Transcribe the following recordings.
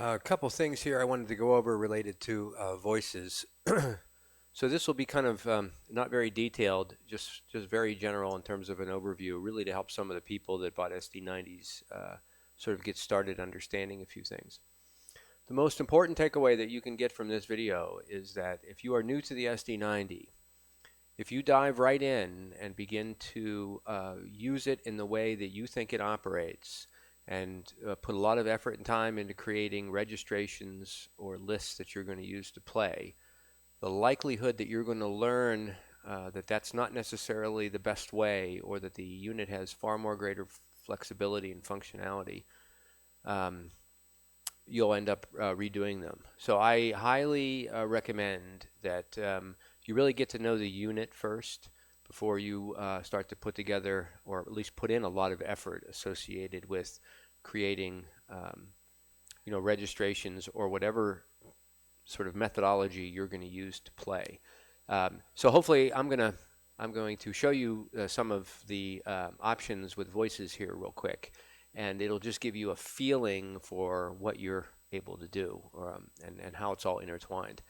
A couple things here I wanted to go over related to voices. So this will be kind of not very detailed, just very general in terms of an overview, really to help some of the people that bought SD90s sort of get started understanding a few things. The most important takeaway that you can get from this video is that if you are new to the SD90, if you dive right in and begin to use it in the way that you think it operates, and put a lot of effort and time into creating registrations or lists that you're going to use to play, the likelihood that you're going to learn that that's not necessarily the best way, or that the unit has far more greater flexibility and functionality, um, you'll end up redoing them. So I highly recommend that you really get to know the unit first before you start to put together, or at least put in a lot of effort associated with creating registrations or whatever sort of methodology you're going to use to play. So hopefully I'm going to show you some of the options with voices here real quick, and it'll just give you a feeling for what you're able to do, and how it's all intertwined.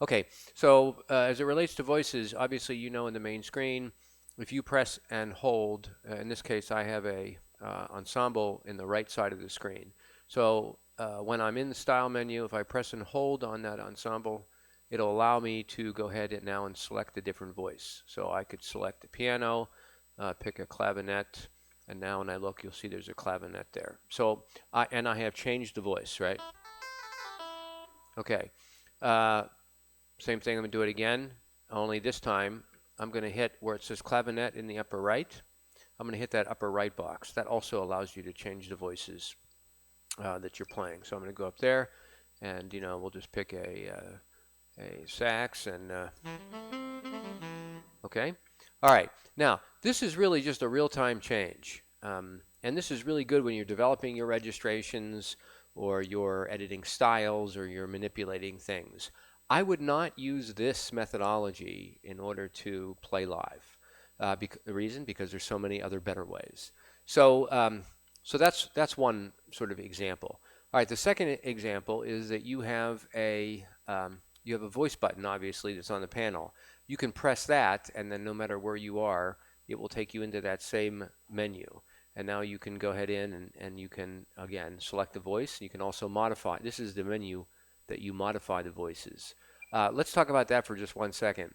Okay, so as it relates to voices, obviously you know in the main screen, if you press and hold, in this case I have a ensemble in the right side of the screen. So when I'm in the style menu, if I press and hold on that ensemble, it'll allow me to go ahead and now and select a different voice. So I could select the piano, pick a clavinet, and now when I look, you'll see there's a clavinet there. So I have changed the voice, right? Okay. Uh, Same thing, I'm going to do it again, only this time I'm going to hit where it says clavinet in the upper right. I'm going to hit that upper right box. That also allows you to change the voices that you're playing. So I'm going to go up there, and we'll just pick a sax, and okay. All right. Now this is really just a real-time change, and this is really good when you're developing your registrations, or you're editing styles, or you're manipulating things. I would not use this methodology in order to play live. The reason, because there's so many other better ways. So, so that's one sort of example. All right, the second example is that you have a voice button, obviously, that's on the panel. You can press that, and then no matter where you are, it will take you into that same menu. And now you can go ahead in, and you can, again, select the voice. You can also modify. This is the menu that you modify the voices. Let's talk about that for just 1 second,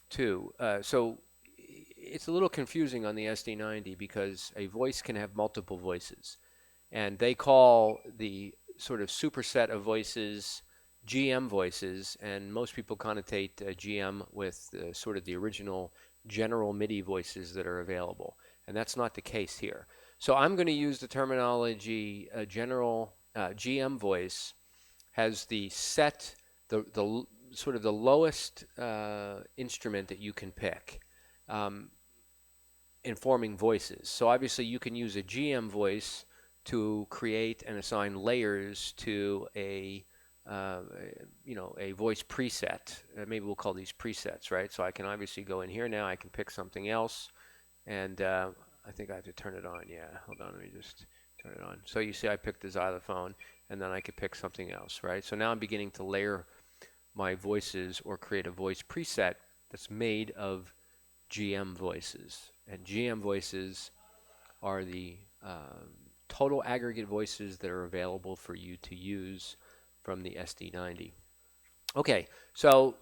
too. So it's a little confusing on the SD90 because a voice can have multiple voices. And they call the sort of superset of voices GM voices, and most people connotate GM with sort of the original general MIDI voices that are available. And that's not the case here. So I'm going to use the terminology general GM voice has the set, the sort of the lowest instrument that you can pick um, in forming voices. So obviously you can use a GM voice to create and assign layers to uh, a voice preset. Maybe we'll call these presets, right? So I can obviously go in here now. I can pick something else, and I think I have to turn it on. Yeah, hold on. Let me just turn it on. So you see, I picked the xylophone, and then I could pick something else, right? So now I'm beginning to layer my voices or create a voice preset that's made of GM voices. And GM voices are the total aggregate voices that are available for you to use from the SD90. Okay, so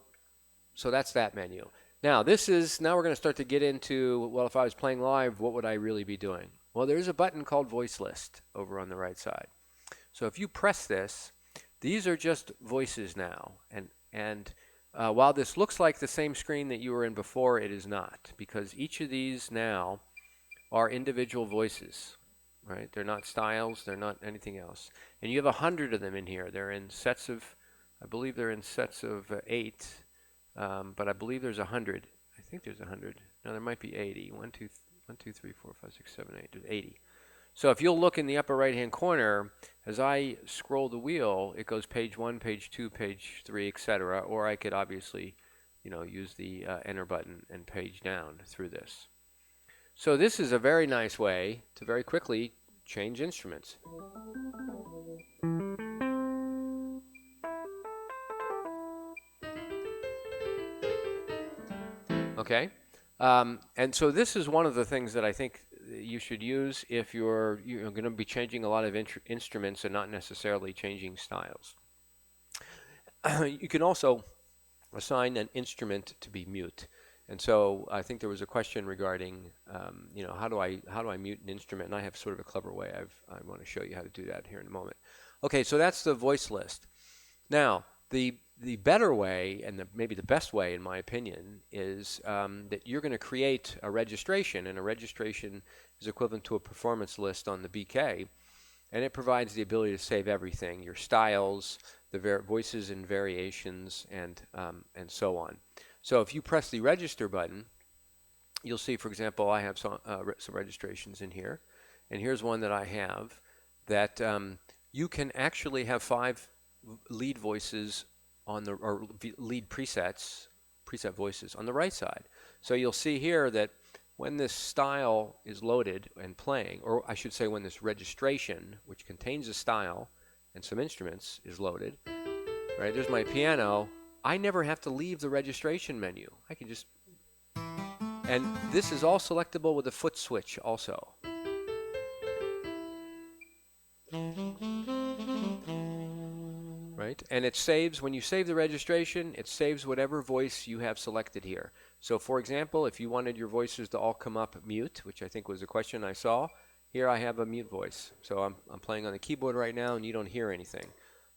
that's that menu. Now now we're going to start to get into, well, if I was playing live, what would I really be doing? Well, there's a button called Voice List over on the right side. So if you press this, these are just voices now, and while this looks like the same screen that you were in before, it is not, because each of these now are individual voices, right? They're not styles, they're not anything else. And you have 100 of them in here. They're in sets of, I believe they're in sets of 8, but I believe there's 100. I think there's 100. No, there might be 80. 1, 2, 3, 4, 5, 6, 7, 8. There's 80. So if you'll look in the upper right-hand corner, as I scroll the wheel, it goes page 1, page 2, page 3, etc. Or I could obviously, use the enter button and page down through this. So this is a very nice way to very quickly change instruments. Okay? And so this is one of the things that I think you should use if you're going to be changing a lot of instruments and not necessarily changing styles. You can also assign an instrument to be mute. And so I think there was a question regarding, how do I mute an instrument? And I have sort of a clever way. I want to show you how to do that here in a moment. Okay, so that's the voice list. Now, the better way, and maybe the best way, in my opinion, is that you're going to create a registration, and a registration is equivalent to a performance list on the BK, and it provides the ability to save everything: your styles, the voices and variations, and so on. So if you press the register button, you'll see, for example, I have some registrations in here, and here's one that I have that you can actually have 5 lead voices or lead preset voices on the right side. So you'll see here that when this style is loaded and playing, or I should say when this registration, which contains a style and some instruments, is loaded, right? There's my piano. I never have to leave the registration menu. I can just, and this is all selectable with a foot switch also. Right? And it saves, when you save the registration, it saves whatever voice you have selected here. So for example, if you wanted your voices to all come up mute, which I think was a question I saw, here I have a mute voice. So I'm playing on the keyboard right now and you don't hear anything.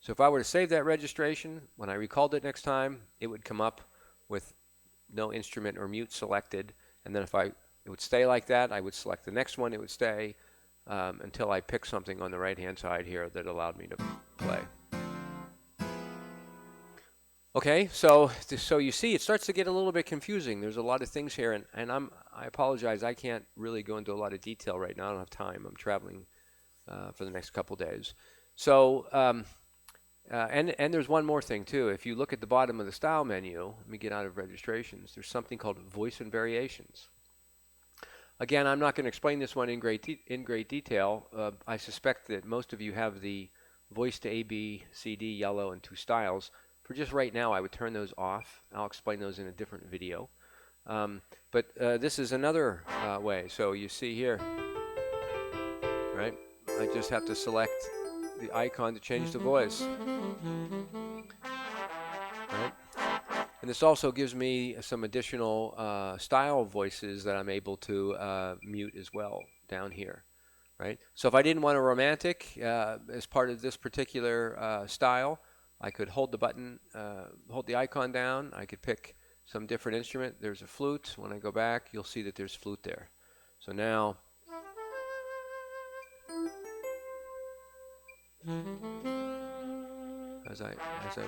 So if I were to save that registration, when I recalled it next time, it would come up with no instrument or mute selected. And then it would stay like that, I would select the next one, it would stay until I pick something on the right-hand side here that allowed me to play. Okay, so you see, it starts to get a little bit confusing. There's a lot of things here, and I apologize, I can't really go into a lot of detail right now. I don't have time. I'm traveling for the next couple days. So, and there's one more thing too. If you look at the bottom of the style menu, let me get out of registrations. There's something called voice and variations. Again, I'm not going to explain this one in great detail. I suspect that most of you have the voice to A, B, C, D, yellow, and 2 styles. For just right now, I would turn those off. I'll explain those in a different video. But this is another way. So you see here, right? I just have to select the icon to change the voice. Right? And this also gives me some additional style voices that I'm able to mute as well down here. Right? So if I didn't want a romantic as part of this particular style, I could hold the button, hold the icon down. I could pick some different instrument. There's a flute. When I go back, you'll see that there's flute there. So now, as I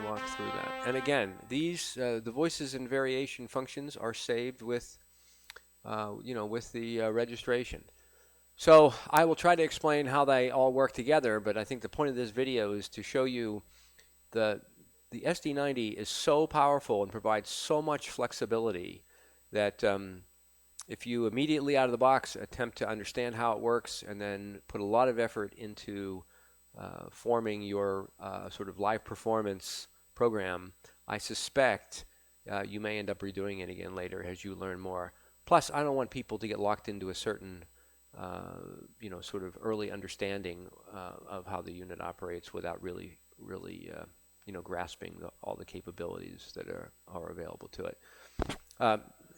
walk through that, and again, these the voices and variation functions are saved with, with the registration. So I will try to explain how they all work together, but I think the point of this video is to show you the SD90 is so powerful and provides so much flexibility that if you immediately out of the box attempt to understand how it works and then put a lot of effort into forming your sort of live performance program, I suspect you may end up redoing it again later as you learn more. Plus, I don't want people to get locked into a certain sort of early understanding of how the unit operates without really grasping all the capabilities that are available to it.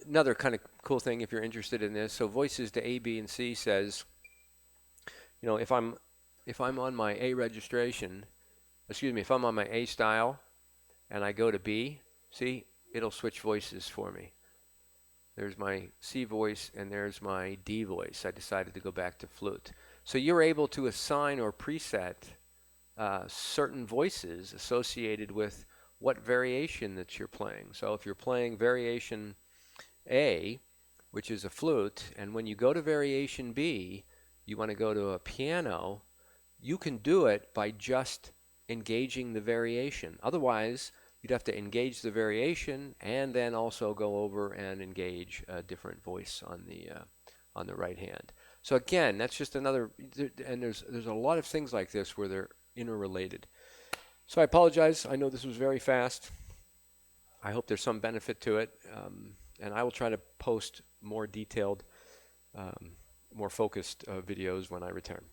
Another kind of cool thing, if you're interested in this, so voices to A, B, and C says, if I'm on my A registration, if I'm on my A style and I go to B, see, it'll switch voices for me. There's my C voice and there's my D voice. I decided to go back to flute. So you're able to assign or preset certain voices associated with what variation that you're playing. So if you're playing variation A, which is a flute, and when you go to variation B, you want to go to a piano, you can do it by just engaging the variation. Otherwise, you'd have to engage the variation and then also go over and engage a different voice on the right hand. So again, that's just another, and there's a lot of things like this where they're interrelated. So I apologize. I know this was very fast. I hope there's some benefit to it. and I will try to post more detailed, more focused videos when I return.